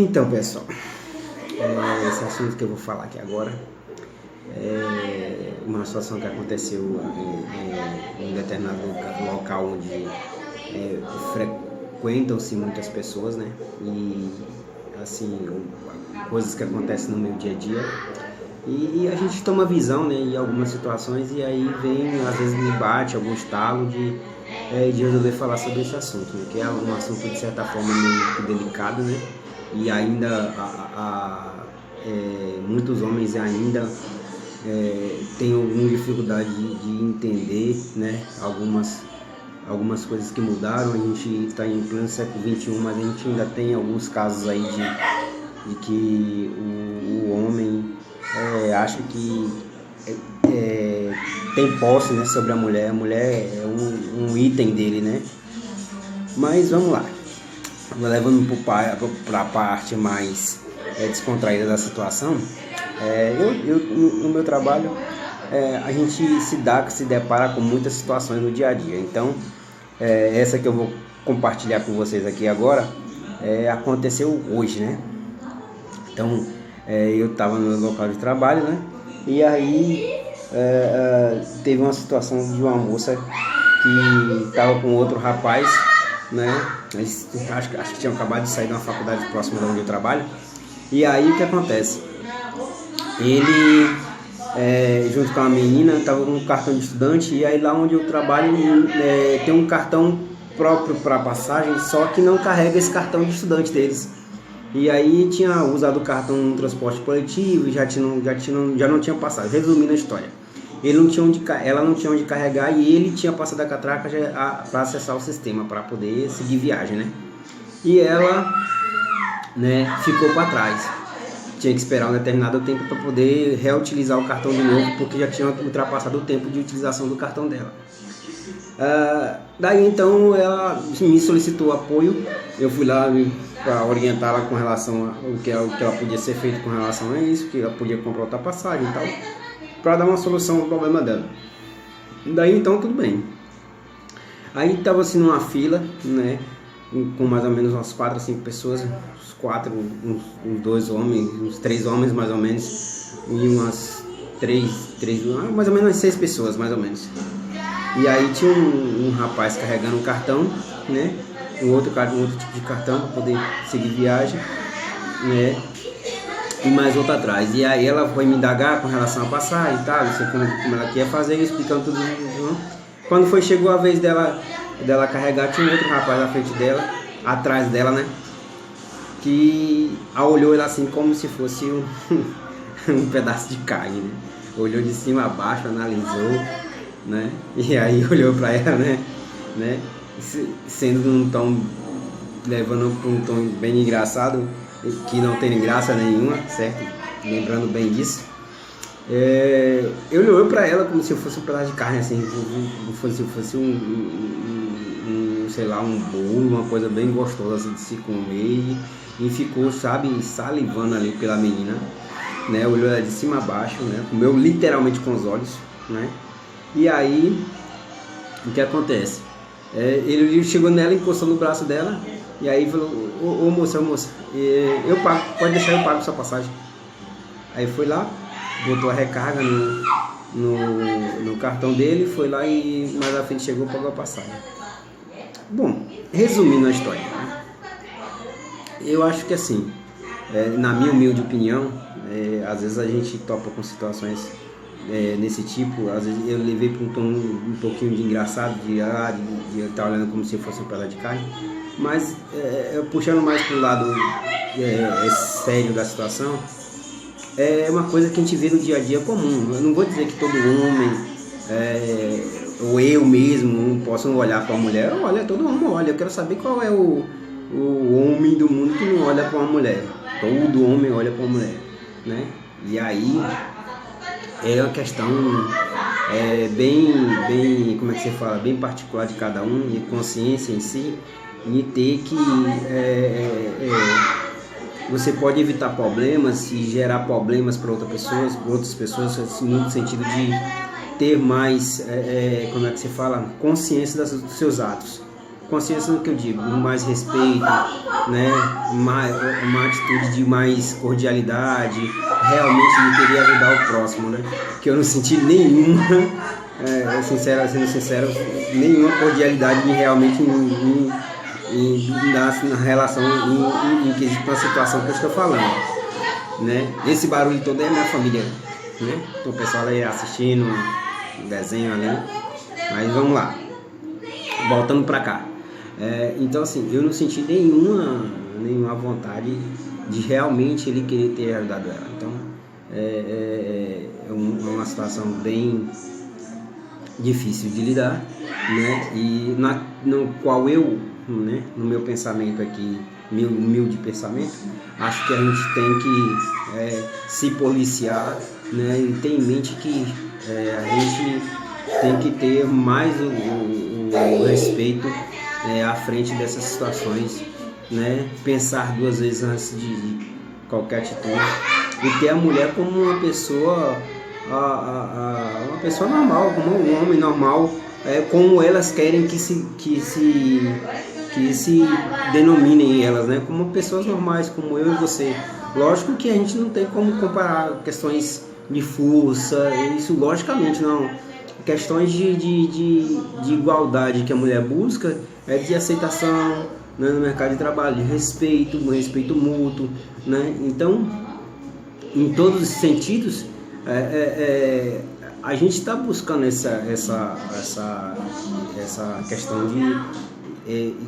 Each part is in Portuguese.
Então, pessoal, esse assunto que eu vou falar aqui agora é uma situação que aconteceu em um determinado local onde frequentam-se muitas pessoas, né? E, assim, coisas que acontecem no meu dia a dia. E a gente toma visão, né, em algumas situações, e aí vem, às vezes me bate algum estalo de resolver falar sobre esse assunto, né, que é um assunto de certa forma meio delicado, né, e ainda muitos homens ainda têm alguma dificuldade de entender, né, algumas coisas que mudaram. A gente está em pleno século XXI, mas a gente ainda tem alguns casos aí de que o homem acha que tem posse, né, sobre a mulher é um item dele, né? Mas vamos lá, levando para a parte mais descontraída da situação. No meu trabalho a gente se depara com muitas situações no dia a dia. Então essa que eu vou compartilhar com vocês aqui agora aconteceu hoje, né? Então eu estava no meu local de trabalho, né? E aí teve uma situação de uma moça que estava com outro rapaz, né? Eles, acho que tinham acabado de sair de uma faculdade próxima de onde eu trabalho. E aí o que acontece? Ele, junto com a menina, estava com um cartão de estudante. E aí lá onde eu trabalho tem um cartão próprio para passagem, só que não carrega esse cartão de estudante deles. E aí tinha usado o cartão no transporte coletivo e já não tinha passado. Resumindo a história, ela não tinha onde carregar e ele tinha passado a catraca para acessar o sistema, para poder seguir viagem, né? E ela, né, ficou para trás. Tinha que esperar um determinado tempo para poder reutilizar o cartão de novo, porque já tinha ultrapassado o tempo de utilização do cartão dela. Daí então ela me solicitou apoio. Eu fui lá para orientá-la com relação ao que ela podia ser feito com relação a isso, que ela podia comprar outra passagem e tal, para dar uma solução ao problema dela. Daí então tudo bem. Aí estava assim numa fila, né, com mais ou menos umas 4 a 5 pessoas, uns 2 homens, uns 3 homens mais ou menos, e umas 3 mais ou menos 6 pessoas mais ou menos. E aí tinha um rapaz carregando um cartão, né? Um outro tipo de cartão para poder seguir viagem, né? E mais outro atrás. E aí ela foi me indagar com relação a passagem e tal, não sei como ela queria fazer, explicando tudo. Quando chegou a vez dela carregar, tinha um outro rapaz na frente dela, atrás dela, né? Que olhou ela assim como se fosse um pedaço de carne, né? Olhou de cima a baixo, analisou, né? E aí olhou para ela, né? Sendo um tom, levando para um tom bem engraçado, que não tem graça nenhuma, certo? Lembrando bem disso. Eu olhei para ela como se fosse um pedaço de carne, assim, como se fosse sei lá, um bolo, uma coisa bem gostosa assim, de se comer, e ficou, sabe, salivando ali pela menina, né? Olhou ela de cima a baixo, né? Comeu literalmente com os olhos, né? E aí, o que acontece? Ele chegou nela, encostou no braço dela, e aí falou: ô moça, eu pago, pode deixar, eu pago sua passagem. Aí foi lá, botou a recarga no cartão dele, foi lá e mais à frente chegou e pagou a passagem. Bom, resumindo a história, né? Eu acho que assim, na minha humilde opinião, às vezes a gente topa com situações nesse tipo. Às vezes eu levei para um tom um pouquinho de engraçado, de estar olhando como se fosse um pedaço de carne, mas puxando mais para o lado sério da situação, é uma coisa que a gente vê no dia a dia comum. Eu não vou dizer que todo homem, ou eu mesmo, possam olhar para a mulher. Olha, todo homem olha. Eu quero saber qual é o homem do mundo que não olha para uma mulher. Todo homem olha para uma mulher, né? E aí é uma questão bem, como é que você fala, bem particular de cada um, de consciência em si, e ter que você pode evitar problemas e gerar problemas para outras pessoas, no sentido de ter mais, como é que se fala, consciência dos seus atos, consciência no que eu digo, mais respeito, né? Uma atitude de mais cordialidade, realmente de querer ajudar o próximo, né? Que eu não senti nenhuma, sendo sincero, nenhuma cordialidade realmente na relação, em quesito com a situação que eu estou falando, né? Esse barulho todo é minha família, né? O pessoal aí assistindo o desenho ali, mas vamos lá, voltando para cá. Então assim, eu não senti nenhuma vontade de realmente ele querer ter ajudado ela. Então é uma situação bem difícil de lidar, né? E no qual eu, né, no meu pensamento aqui, meu humilde pensamento, acho que a gente tem que se policiar, né? E ter em mente que a gente tem que ter mais o respeito à frente dessas situações, né? Pensar duas vezes antes de qualquer atitude e ter a mulher como uma pessoa normal, como um homem normal, como elas querem que se denominem elas, né? Como pessoas normais, como eu e você. Lógico que a gente não tem como comparar questões de força, isso logicamente não. Questões de igualdade que a mulher busca de aceitação, né, no mercado de trabalho, de respeito, um respeito mútuo, né? Então, em todos os sentidos, a gente está buscando essa questão de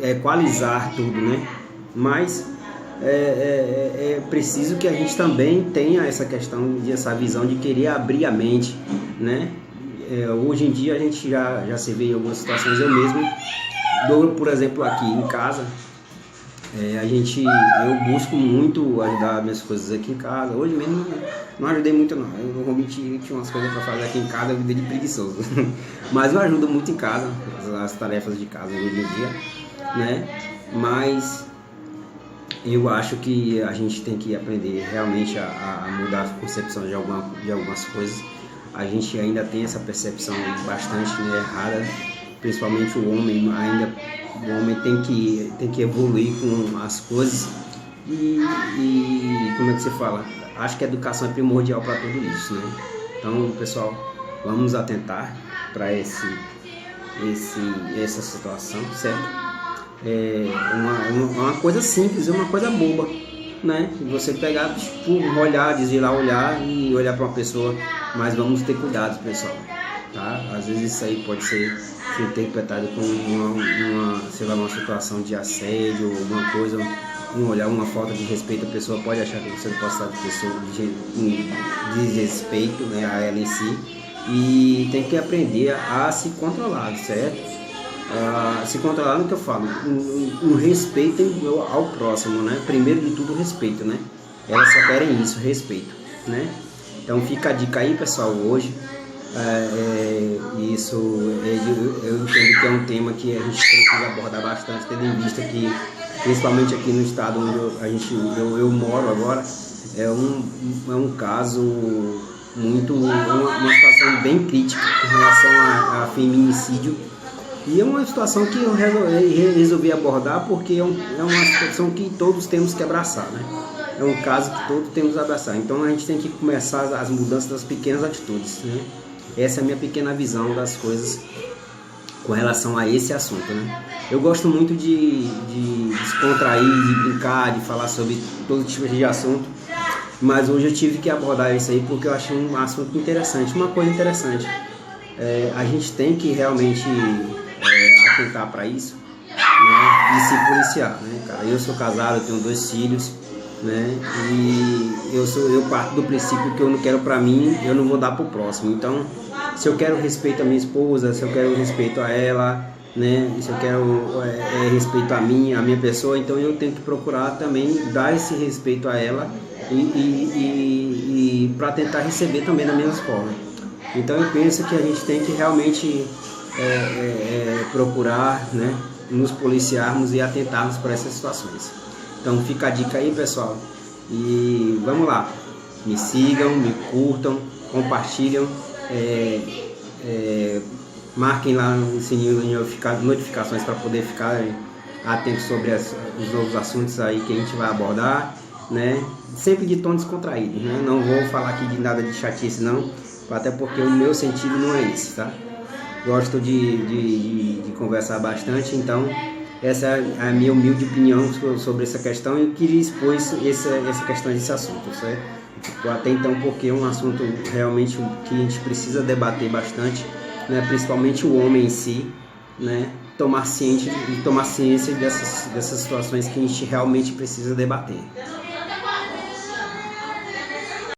equalizar tudo, né? Mas é preciso que a gente também tenha essa questão, essa visão de querer abrir a mente, né? Hoje em dia a gente já se vê em algumas situações, eu mesmo por exemplo, aqui em casa, eu busco muito ajudar minhas coisas aqui em casa. Hoje mesmo não ajudei muito não, eu normalmente tinha umas coisas para fazer aqui em casa, eu vida de preguiçoso, mas eu ajudo muito em casa, as tarefas de casa hoje em dia, né? Mas eu acho que a gente tem que aprender realmente a mudar a concepção de algumas coisas. A gente ainda tem essa percepção bastante, né, errada, principalmente o homem. O homem tem que evoluir com as coisas e como é que se fala? Acho que a educação é primordial para tudo isso, né? Então, pessoal, vamos atentar para essa situação, certo? Uma coisa simples, é uma coisa boba, né? Você pegar, olhar, desvirar, olhar e olhar para uma pessoa, mas vamos ter cuidado, pessoal, tá? Às vezes isso aí pode ser interpretado como uma situação de assédio, alguma coisa, um olhar, uma falta de respeito. A pessoa pode achar que você pode estar de desrespeito, né, a ela em si, e tem que aprender a se controlar, certo? Se controlar no que eu falo, um respeito ao próximo, né? Primeiro de tudo, respeito, né? Elas só querem isso, respeito, né? Então fica a dica aí, pessoal, hoje. Isso eu entendo que é um tema que a gente precisa abordar bastante, tendo em vista que, principalmente aqui no estado onde eu moro agora, é um caso muito, uma situação bem crítica em relação a feminicídio. E é uma situação que eu resolvi abordar porque é uma situação que todos temos que abraçar, né? É um caso que todos temos que abraçar. Então a gente tem que começar as mudanças das pequenas atitudes, né? Essa é a minha pequena visão das coisas com relação a esse assunto, né? Eu gosto muito de descontrair, de brincar, de falar sobre todo tipo de assunto, mas hoje eu tive que abordar isso aí porque eu achei um assunto interessante, uma coisa interessante. A gente tem que realmente atentar para isso, né? E se policiar, né, cara? Eu sou casado, eu tenho 2 filhos, né? E eu parto do princípio que eu não quero para mim, eu não vou dar pro próximo. Então, se eu quero respeito à minha esposa, se eu quero respeito a ela, né? Se eu quero respeito a mim, a minha pessoa, então eu tenho que procurar também dar esse respeito a ela e para tentar receber também da mesma forma. Então eu penso que a gente tem que realmente procurar, né, nos policiarmos e atentarmos para essas situações. Então fica a dica aí, pessoal, e vamos lá, me sigam, me curtam, compartilham, Marquem lá no sininho de notificações para poder ficar atentos sobre os novos assuntos aí que a gente vai abordar, né? Sempre de tom descontraído, né? Não vou falar aqui de nada de chatice não, até porque o meu sentido não é esse, tá? Gosto de conversar bastante, então essa é a minha humilde opinião sobre essa questão e eu queria expor essa questão desse assunto, certo? Até então, porque é um assunto realmente que a gente precisa debater bastante, né? Principalmente o homem em si, né? Tomar ciência dessas situações que a gente realmente precisa debater.